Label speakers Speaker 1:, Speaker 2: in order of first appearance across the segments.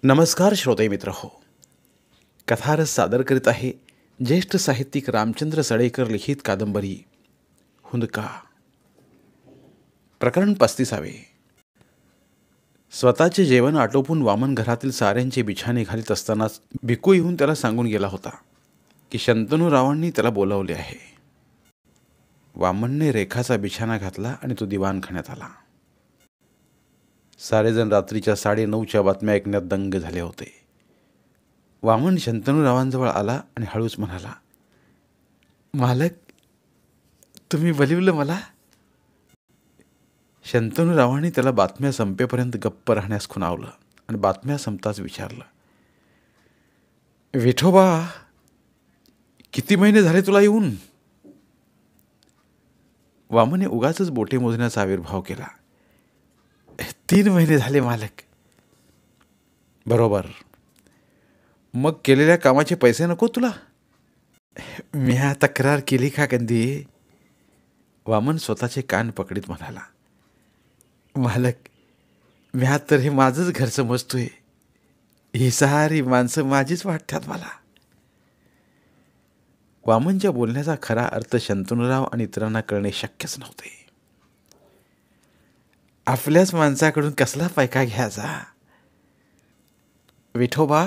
Speaker 1: नमस्कार श्रोते मित्र हो. कथारस सादर करीत आहे ज्येष्ठ साहित्यिक रामचंद्र सडेकर लिखित कादंबरी हुंदका. प्रकरण 35. स्वतःचे जेवण आटोपून वामन घरातील साऱ्यांचे बिछाने घालीत असतानाच भिकू येऊन त्याला सांगून गेला होता की शंतनूरावांनी त्याला बोलावले आहे. वामनने रेखाचा बिछाना घातला आणि तो दिवाणखान्यात आला. सारेजण रात्रीच्या 9:30च्या बातम्या ऐकण्यात दंग झाले होते. वामन शंतनूरावांजवळ आला आणि हळूच म्हणाला, मालक, तुम्ही बोलिवलं मला? शंतनूरावांनी त्याला बातम्या संपेपर्यंत गप्प राहण्यास खुणावलं आणि बातम्या संपताच विचारलं, विठोबा, किती महिने झाले तुला येऊन? वामने उगाचच बोटे मोजण्याचा आविर्भाव केला. 3 महिने झाले मालक. बरोबर. मग केलेल्या कामाचे पैसे नको तुला? मी तक्रार केली का कधी? वामन स्वतःचे कान पकडीत म्हणाला, मालक, म्या तर हे माझंच घर समजतोय. ही सारी माणसं माझीच वाटतात मला. वामनच्या बोलण्याचा खरा अर्थ शंतनूराव आणि इतरांना कळणे शक्यच नव्हते. आपल्याच माणसाकडून कसला पैका घ्यायचा? विठोबा,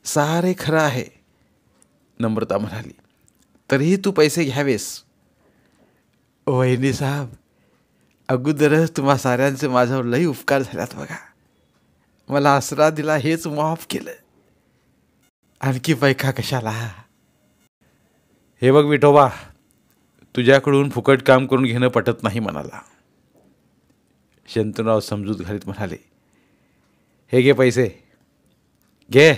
Speaker 1: सारे खरं आहे, नम्रता म्हणाली. तरीही तू पैसे घ्यावेस. वहिनी साहेब, अगोदरच तुम्हा साऱ्यांचे माझ्यावर लई उपकार झाल्यात बघा. मला आसरा दिला हेच माफ केलं. आणखी पैका कशाला? हे बघ विठोबा, तुझ्याकडून फुकट काम करून घेणं पटत नाही मनाला. शंतनूराव समजूत घालीत म्हणाले, हे घे पैसे, घे.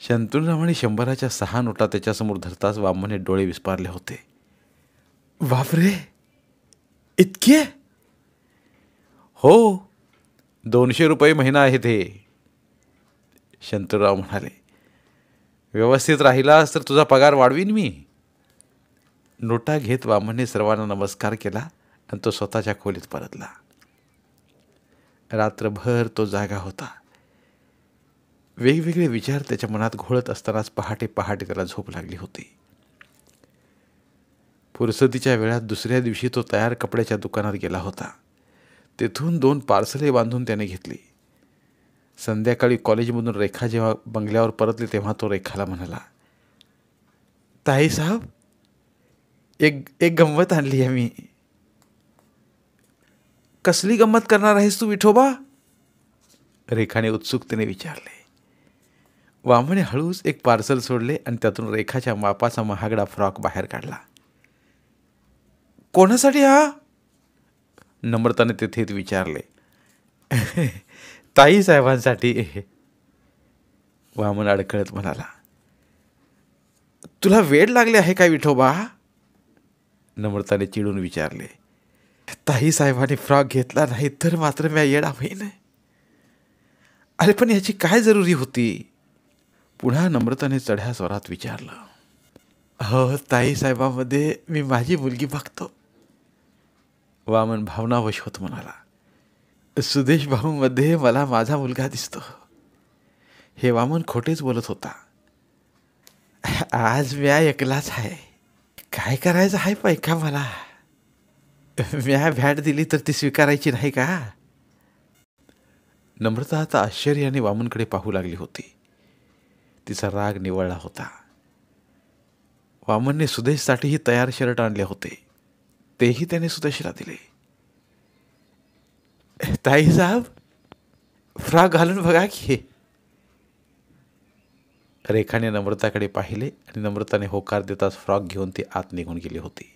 Speaker 1: शंतनूरावांनी 100च्या 6 नोटा त्याच्यासमोर धरताच वामने डोळे विस्पारले होते. बापरे, इतके? हो, 200 रुपये महिना आहे ते. शंतनूराव म्हणाले, व्यवस्थित राहिलास तर तुझा पगार वाढवीन मी. नोटा घेत वामनने सर्वांना नमस्कार केला आणि तो स्वतःच्या खोलीत परतला. रात्रभर तो जागा होता. वेगवेगळे विचार त्याच्या मनात घोळत असतानाच पहाटे त्याला झोप लागली होती. फुरसतीच्या वेळात दुसऱ्या दिवशी तो तयार कपड्याच्या दुकानात गेला होता. तेथून 2 पार्सले बांधून त्याने घेतली. संध्याकाळी कॉलेजमधून रेखा जेव्हा बंगल्यावर परतली तेव्हा तो रेखाला म्हणाला, ताई साहेब, एक गंमत आणली आहे मी. कसली गंमत करणार आहेस तू विठोबा? रेखाने उत्सुकतेने विचारले. वामने हळूच एक पार्सल सोडले आणि त्यातून रेखाच्या मापाचा महागडा फ्रॉक बाहेर काढला. कोणासाठी हा? नम्रताने तेथेच विचारले. ताई साहेबांसाठी. वामन अडखळत म्हणाला, तुला वेड लागले आहे काय विठोबा? नम्रताने चिडून विचारले. ताई साहेबांनी फ्रॉक घेतला नाही तर मात्र मी येडा होईन. अरे पण याची काय जरुरी होती? पुन्हा नम्रताने चढ्या स्वरात विचारलं. हो, ताई साहेबांमध्ये मी माझी मुलगी बघतो. वामन भावनावश होत म्हणाला, सुदेश भाऊमध्ये मला माझा मुलगा दिसतो. हे वामन खोटेच बोलत होता. आज म्या एकलाच आहे. काय करायचं आहे पैका मला? म्या भॅट दिली तर ती स्वीकारायची नाही का? नम्रता आता आश्चर्याने वामनकडे पाहू लागली होती. तिचा राग निवळला होता. वामनने सुदेशसाठीही तयार शर्ट आणले होते. तेही त्याने सुदेशला दिले. ताई साहेब, फ्रॉक घालून बघा की. रेखाने नम्रताकडे पाहिले आणि नम्रताने होकार देताच फ्रॉक घेऊन ती आत निघून गेली होती.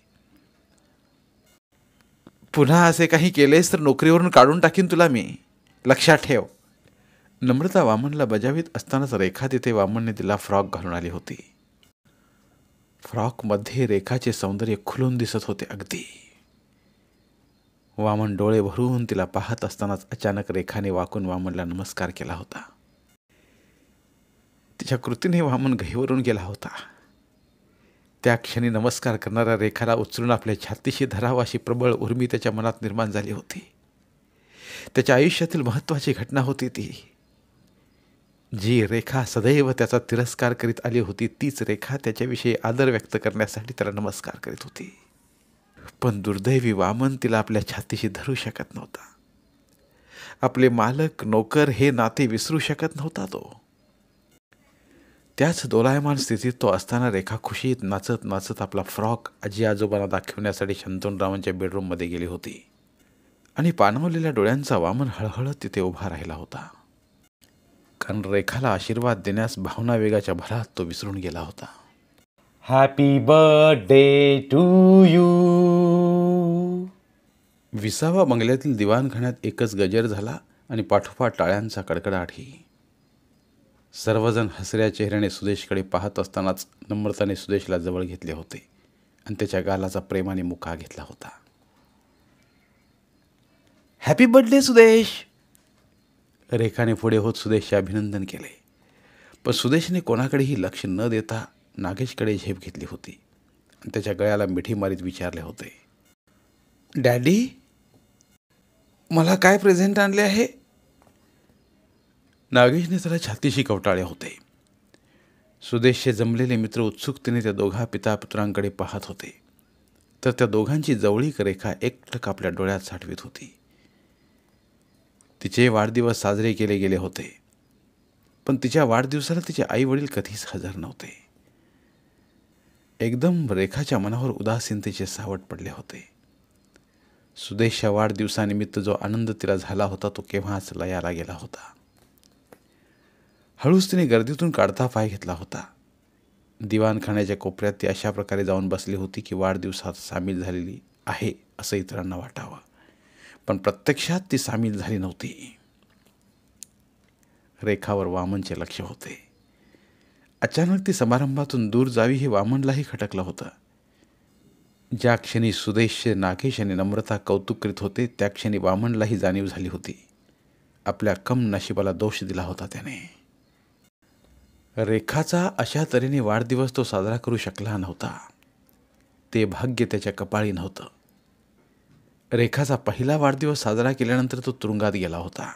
Speaker 1: पुन्हा असे काही केलेस तर नोकरीवरून काढून टाकीन तुला मी, लक्षात ठेव. नम्रता वामनला बजावीत असतानाच रेखा तिथे वामनने तिला फ्रॉक घालून आली होती. फ्रॉकमध्ये रेखाचे सौंदर्य खुलून दिसत होते अगदी. वामन डोळे भरून तिला पाहत असतानाच अचानक रेखाने वाकून वामनला नमस्कार केला होता. तिच्या कृतीने वामन गहिवरून गेला होता. त्या क्षणी नमस्कार करणाऱ्या रेखाला उचलून आपल्या छातीशी धरावा अशी प्रबळ उर्मी त्याच्या मनात निर्माण झाली होती. त्याच्या आयुष्यातील महत्त्वाची घटना होती ती. जी रेखा सदैव त्याचा तिरस्कार करीत आली होती, तीच रेखा त्याच्याविषयी आदर व्यक्त करण्यासाठी त्याला नमस्कार करीत होती. पण दुर्दैवी वामन तिला आपल्या छातीशी धरू शकत नव्हता. आपले मालक नोकर हे नाते विसरू शकत नव्हता तो. त्याच दोलायमान स्थितीत तो असताना रेखा खुशीत नाचत नाचत आपला फ्रॉक आजी आजोबांना दाखवण्यासाठी शंतनूरावांच्या बेडरूममध्ये गेली होती. आणि पाणावलेल्या डोळ्यांचा वामन हळहळत तिथे उभा राहिला होता. कारण रेखाला आशीर्वाद देण्यास भावना वेगाच्या भरात तो विसरून गेला होता.
Speaker 2: Happy birthday to you.
Speaker 1: 20व्या बंगल्यातील दिवाणखान्यात एकच गजर झाला आणि पाठोपाठ टाळ्यांचा कडकडाटही. सर्वजण हसऱ्या चेहऱ्याने सुदेशकडे पाहत असतानाच नम्रताने सुदेशला जवळ घेतले होते आणि त्याच्या गालाचा प्रेमाने मुका घेतला होता.
Speaker 2: Happy birthday Sudesh.
Speaker 1: रेखाने पुढे होत सुदेशचे अभिनंदन केले. पण सुदेशने कोणाकडेही लक्ष न देता नागेशकडे झेप घेतली होती आणि त्याच्या गळ्याला मिठी मारीत विचारले होते,
Speaker 2: डॅडी, मला काय प्रेझेंट आणले आहे?
Speaker 1: नागेशने त्याला छातीशी कवटाळले होते. सुदेशचे जमलेले मित्र उत्सुकतेने त्या दोघा पितापुत्रांकडे पाहत होते, तर त्या दोघांची जवळीक रेखा एकटक आपल्या डोळ्यात साठवीत होती. तिचे वाढदिवस साजरे केले गेले होते, पण तिच्या वाढदिवसाला तिचे आई वडील कधीच हजर नव्हते. एकदम रेखाच्या मनावर उदासीनतेचे सावट पडले होते. सुदेशच्या वाढदिवसानिमित्त जो आनंद तिला झाला होता तो केव्हाच लयाला गेला होता. हळूच तिने गर्दीतून काढता पाय घेतला होता. दिवाणखान्याच्या कोपऱ्यात ती अशा प्रकारे जाऊन बसली होती की वाढदिवसात सामील झालेली आहे असं इतरांना वाटावं, पण प्रत्यक्षात ती सामील झाली नव्हती. रेखावर वामनचे लक्ष होते. अचानक ती समारंभातून दूर जावी हे वामनलाही खटकलं होतं. ज्या क्षणी सुदेशचे नागेश आणि नम्रता कौतुक करीत होते त्या क्षणी वामनलाही जाणीव झाली होती, आपल्या कम नशिबाला दोष दिला होता त्याने. रेखाचा अशा तऱ्हेने वाढदिवस तो साजरा करू शकला नव्हता. ते भाग्य त्याच्या कपाळी नव्हतं. रेखाचा पहिला वाढदिवस साजरा केल्यानंतर तो तुरुंगात गेला होता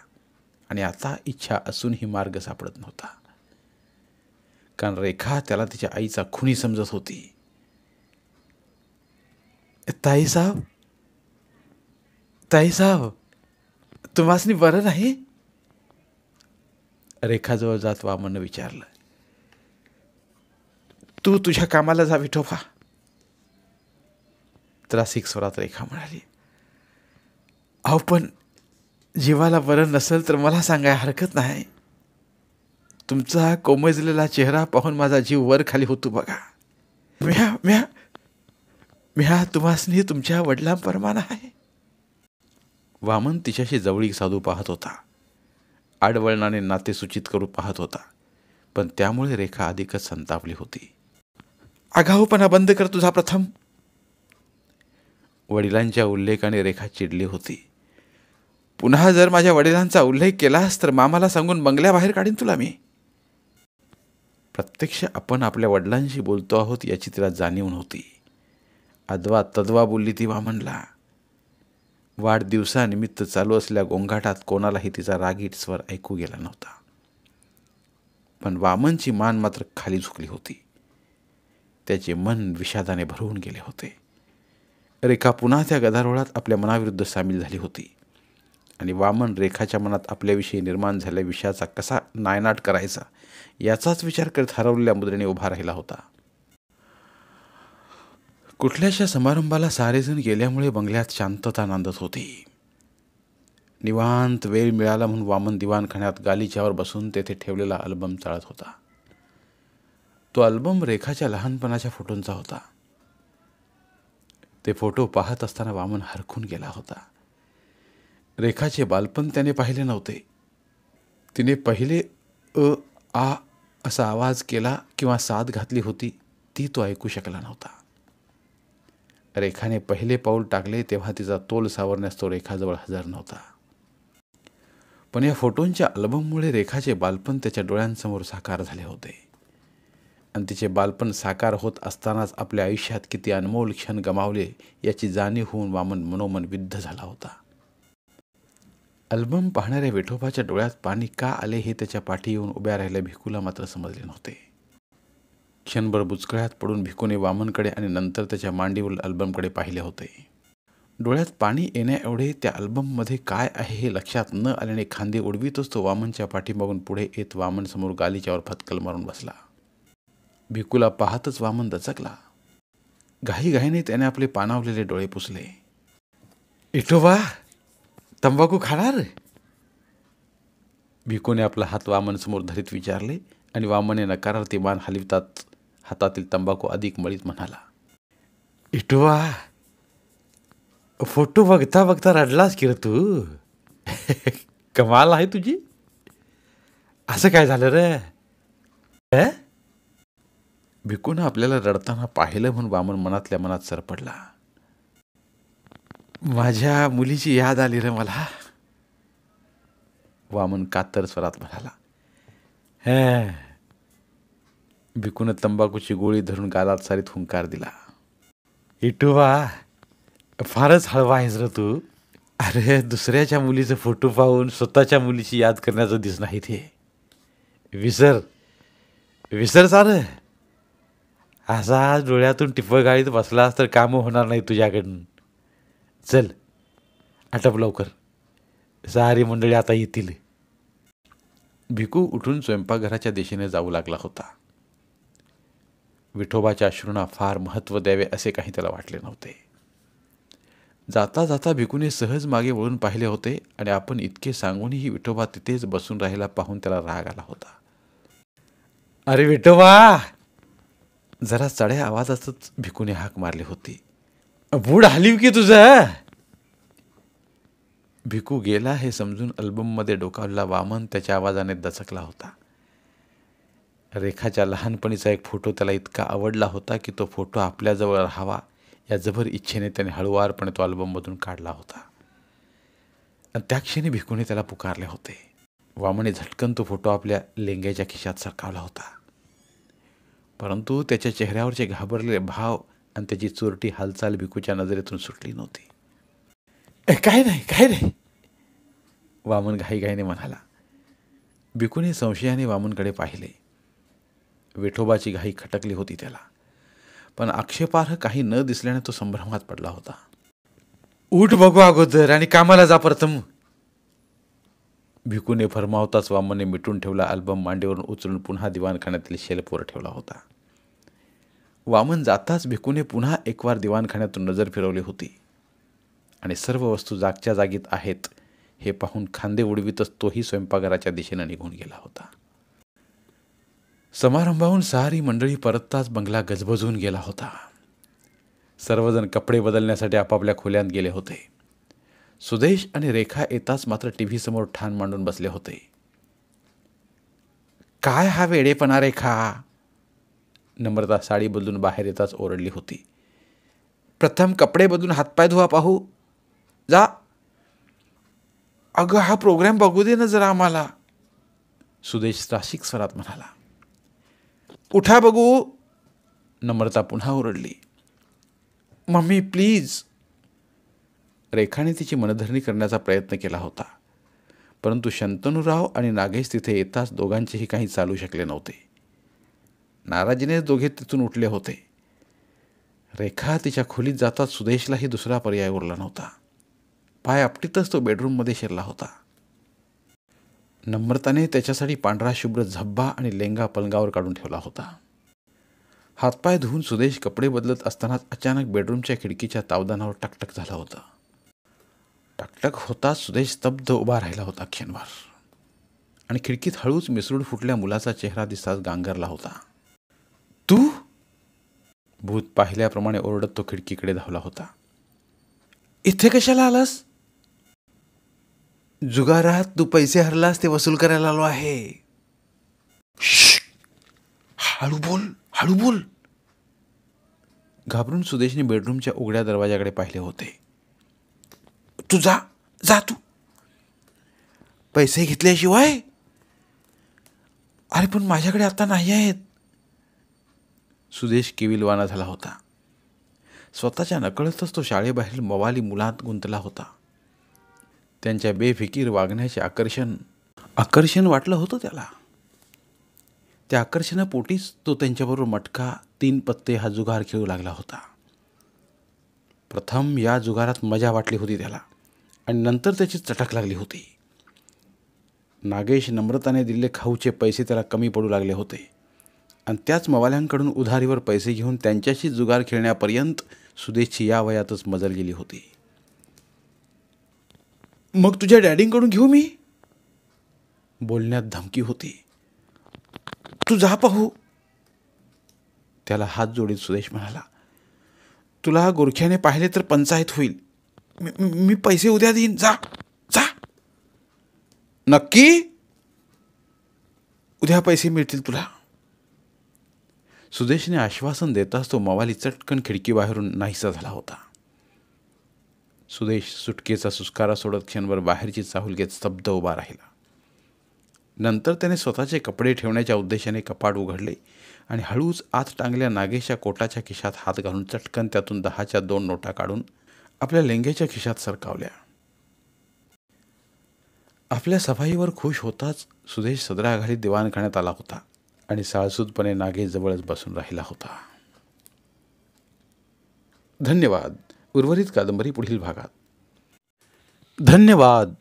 Speaker 1: आणि आता इच्छा असूनही मार्ग सापडत नव्हता. कारण रेखा त्याला तिच्या आईचा खुनी समजत होती.
Speaker 2: ताईसाहेब, ताईसाहेब, तुम्हासनी बरं नाही?
Speaker 1: रेखाजवळ जात वामननं विचारलं.
Speaker 2: तू तुझ्या कामाला जा विठोबा.
Speaker 1: त्रासिक स्वरात रेखा म्हणाली.
Speaker 2: अहो, पण जीवाला बरं नसेल तर मला सांगाय हरकत नाही. तुमचा कोमजलेला चेहरा पाहून माझा जीव वर खाली होतो बघा. म्या म्या म्या तुम्हासनी तुमच्या वडिलांप्रमाणे आहे.
Speaker 1: वामन तिच्याशी जवळीक साधू पाहत होता. आडवळणाने नाते सूचित करू पाहत होता, पण त्यामुळे रेखा अधिकच संतापली होती.
Speaker 2: आगाऊपणा बंद कर तुझा प्रथम.
Speaker 1: वडिलांच्या उल्लेखाने रेखा चिडली होती.
Speaker 2: पुन्हा जर माझ्या वडिलांचा उल्लेख केलास तर मामाला सांगून बंगल्याबाहेर काढीन तुला मी.
Speaker 1: प्रत्यक्ष आपण आपल्या वडिलांशी बोलतो आहोत याची तिला जाणीव नव्हती. अद्वा तद्वा बोलली ती वामनला. वाढदिवसानिमित्त चालू असलेल्या गोंगाटात कोणालाही तिचा रागीट स्वर ऐकू गेला नव्हता. पण वामनची मान मात्र खाली झुकली होती. त्याचे मन विषादाने भरवून गेले होते. रेखा पुन्हा त्या गदारोळात आपल्या मनाविरुद्ध सामील झाली होती आणि वामन रेखाच्या मनात आपल्याविषयी निर्माण झालेल्या विषयाचा कसा नायनाट करायचा याचाच विचार करत हरवलेल्या मुद्रेने उभा राहिला होता. कुठल्याशा समारंभाला सारेजण गेल्यामुळे बंगल्यात शांतता नांदत होती. निवांत वेळ मिळाला म्हणून वामन दिवाणखान्यात गालिच्यावर बसून तेथे ठेवलेला अल्बम चाळत होता. तो अल्बम रेखाच्या लहानपणाच्या फोटोंचा होता. ते फोटो पाहत असताना वामन हरखून गेला होता. रेखाचे बालपण त्याने पाहिले नव्हते. तिने पहिले आ असा आवाज केला किंवा साद घातली होती ती तो ऐकू शकला नव्हता. रेखाने पहिले पाऊल टाकले तेव्हा तिचा तोल सावरण्यास तो रेखाजवळ हजर नव्हता. पण या फोटोंच्या अल्बममुळे रेखाचे बालपण त्याच्या डोळ्यांसमोर साकार झाले होते आणि तिचे बालपण साकार होत असतानाच आपल्या आयुष्यात किती अनमोल क्षण गमावले याची जाणीव होऊन वामन मनोमन विद्ध झाला होता.
Speaker 2: अल्बम पाहणाऱ्या विठोबाच्या डोळ्यात पाणी का आले हे त्याच्या पाठी येऊन उभ्या राहिल्या भिकूला मात्र समजले नव्हते. क्षणभर बुचकळ्यात पडून भिकूने वामनकडे आणि नंतर त्याच्या मांडीवरील अल्बमकडे पाहिले होते. डोळ्यात पाणी येण्याएवढे त्या अल्बममध्ये काय आहे हे लक्षात न आल्याने खांदे उडवीतच तो वामनच्या पाठीमागून पुढे येत वामन समोर गालीच्यावर फटकल मारून बसला. भिकूला पाहतच वामन दचकला. घाईघाईने त्याने आपले पाणावलेले डोळे पुसले. विठोबा, तंबाखू खाणार? भिकूने आपला हात वामन समोर धरीत विचारले आणि वामने नकारार्थी मान हलवितात हातातील तंबाखू अधिक मळीत म्हणाला, विठोबा, फोटो बघता बघता रडलास की रे तू. कमाल आहे तुझी. असं काय झालं रे? भिकूनं आपल्याला रडताना पाहिलं म्हणून वामन मनातल्या मनात सरपडला. माझ्या मुलीची याद आली रे मला, वामन कातर स्वरात म्हणाला. भिकूनं तंबाखूची गोळी धरून गालात सारीत हुंकार दिला. विठोबा, फारच हळवा आहेस रे तू. अरे, दुसऱ्याच्या मुलीचे फोटो पाहून स्वतःच्या मुलीची याद करण्याचं दिस नाही ते. विसर विसर सारं. असा डोळ्यातून टिपं गाळीत बसलास तर कामं होणार नाही तुझ्याकडून. चल, आटप लवकर, सारी मंडळी आता येतील. भिकू उठून स्वयंपाकघराच्या दिशेने जाऊ लागला होता. विठोबाच्या अश्रूंना फार महत्त्व द्यावे असे काही त्याला वाटले नव्हते. जाता जाता भिकूने सहज मागे वळून पाहिले होते आणि आपण इतके सांगूनही विठोबा तिथेच बसून राहिला पाहून त्याला राग आला होता. अरे विठोबा, जरा चढ्या आवाजातच भिकूने हाक मारली होती. बूड हलीव की तुझं. भिकू गेला हे समजून अल्बममध्ये डोकावलेला वामन त्याच्या आवाजाने दचकला होता. रेखाच्या लहानपणीचा एक फोटो त्याला इतका आवडला होता की तो फोटो आपल्याजवळ राहावा या जबर इच्छेने त्याने हळुवारपणे तो अल्बममधून काढला होता. आणि त्या क्षणी भिकूने त्याला पुकारले होते. वामने झटकन तो फोटो आपल्या लेंग्याच्या खिशात सरकावला होता. परंतु त्याच्या चेहऱ्यावरचे घाबरलेले भाव आणि त्याची चोरटी हालचाल भिकूच्या नजरेतून सुटली नव्हती. काय नाही, काय नाही, वामन घाईघाईने म्हणाला. भिकूने संशयाने वामनकडे पाहिले. विठोबाची घाई खटकली होती त्याला, पण आक्षेपार्ह काही न दिसल्याने तो संभ्रमात पडला होता. उठ बघू अगोदर आणि कामाला जा प्रथम. भिकूने फरमावताच वामनने मिटून ठेवला अल्बम मांडीवरून उचलून पुन्हा दिवाणखान्यातील शेल्फवर ठेवला होता. वामन जाताच भिकूने पुन्हा एकवार दिवाणखान्यातून नजर फिरवली होती आणि सर्व वस्तू जागच्या जागीत आहेत हे पाहून खांदे उडवीतच तोही स्वयंपाकघराच्या दिशेने निघून गेला होता. समारंभाहून सारी मंडळी परतताच बंगला गजबजून गेला होता. सर्वजण कपडे बदलण्यासाठी आपापल्या खोल्यांत गेले होते. सुदेश आणि रेखा येताच मात्र टीव्ही समोर ठाण मांडून बसले होते. काय हा वेडेपणा रेखा, नम्रता साडी बदलून बाहेर येताच ओरडली होती. प्रथम कपडे बदलून हातपाय धुवा पाहू जा. अगं, हा प्रोग्राम बघू दे ना जरा आम्हाला, सुदेश राशिक स्वरात म्हणाला. उठा बघू, नम्रता पुन्हा ओरडली. Mummy please. रेखाने तिची मनधरणी करण्याचा प्रयत्न केला होता, परंतु शंतनूराव आणि नागेश तिथे येताच दोघांचेही काही चालू शकले नव्हते. नाराजीनेच दोघे तिथून उठले होते. रेखा तिच्या खोलीत जाताच सुदेशलाही दुसरा पर्याय उरला नव्हता. पाय आपटीतच तो बेडरूममध्ये शिरला होता. नम्रताने त्याच्यासाठी पांढरा शुभ्र झब्बा आणि लेंगा पलंगावर काढून ठेवला होता. हातपाय धुवून सुदेश कपडे बदलत असतानाच अचानक बेडरूमच्या खिडकीच्या तावदानावर टकटक झाला होता. टकटक होताच सुदेश स्तब्ध उभा राहिला होता क्षणभर आणि खिडकीत हळूच मिसरूड फुटल्या मुलाचा चेहरा दिसताच गांगरला होता. तू? भूत पाहिल्याप्रमाणे ओरडत तो खिडकीकडे धावला होता. इथे कशाला आलास? जुगारात तू पैसे हरलास ते वसूल करायला आलो आहे. हळू बोल, हळू बोल. घाबरून सुदेशने बेडरूमच्या उघड्या दरवाजाकडे पाहिले होते. तू जा जा, तू पैसे घेतल्याशिवाय. अरे पण माझ्याकडे आता नाही आहेत. सुदेश केविलवाना झाला होता. स्वतःच्या नकळतच तो शाळेबाहेर मवाली मुलात गुंतला होता. त्यांच्या बेफिकीर वागण्याचे आकर्षण वाटलं होतं त्याला. त्या आकर्षणापोटीच तो त्यांच्याबरोबर मटका 3 पत्ते हा जुगार खेळू लागला होता. प्रथम या जुगारात मजा वाटली होती त्याला आणि नंतर त्याची चटक लागली होती. नागेश नम्रताने दिलेले खाऊचे पैसे त्याला कमी पडू लागले होते आणि त्याच मवाल्यांकडून उधारीवर पैसे घेऊन त्यांच्याशी जुगार खेळण्यापर्यंत सुदेशची या वयातच मजल गेली होती.
Speaker 1: मग तुझ्या डॅडींकडून घेऊ मी?
Speaker 2: बोलण्यात धमकी होती.
Speaker 1: तू जा पाहू.
Speaker 2: त्याला हात जोडीत सुदेश म्हणाला.
Speaker 1: तुला गोरख्याने पाहिले तर पंचायत होईल. मी पैसे उद्या देईन. जा जा.
Speaker 2: नक्की?
Speaker 1: उद्या पैसे मिळतील तुला.
Speaker 2: सुदेशने आश्वासन देताच तो मवाली चटकन खिडकीबाहेरून नाहीसा झाला होता. सुदेश सुटकेचा सुस्कारा सोडत क्षणभर बाहेरची चाहूल घेत स्तब्ध उभा राहिला. नंतर त्याने स्वतःचे कपडे ठेवण्याच्या उद्देशाने कपाट उघडले आणि हळूच आत टांगल्या नागेशच्या कोटाच्या खिशात हात घालून चटकन त्यातून 10च्या 2 नोटा काढून आपल्या लेंग्याच्या खिशात सरकावल्या. आपल्या सफाईवर खुश होताच सुदेश सदराघालीत दिवाणखान्यात आला होता आणि साळसूदपणे नागेश जवळच बसून राहिला होता. धन्यवाद. उर्वरित कादंबरी पुढील भागात.
Speaker 1: धन्यवाद.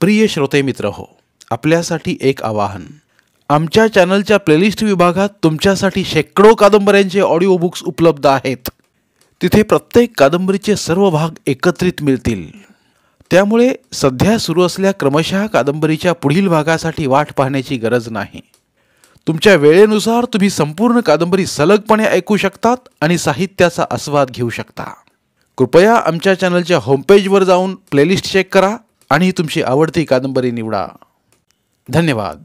Speaker 1: प्रिय श्रोते मित्र हो, आपल्यासाठी एक आवाहन. आमच्या चॅनलच्या प्लेलिस्ट विभागात तुमच्यासाठी शेकडो कादंबऱ्यांचे ऑडिओ बुक्स उपलब्ध आहेत. तिथे प्रत्येक कादंबरीचे सर्व भाग एकत्रित मिळतील. त्यामुळे सध्या सुरू असलेल्या क्रमशः कादंबरीच्या पुढील भागासाठी वाट पाहण्याची गरज नाही. तुमच्या वेळेनुसार तुम्ही संपूर्ण कादंबरी सलगपणे ऐकू शकतात आणि साहित्याचा आस्वाद घेऊ शकता. कृपया आमच्या चॅनलच्या होमपेजवर जाऊन प्लेलिस्ट चेक करा आणि तुमची आवडती कादंबरी निवडा. धन्यवाद.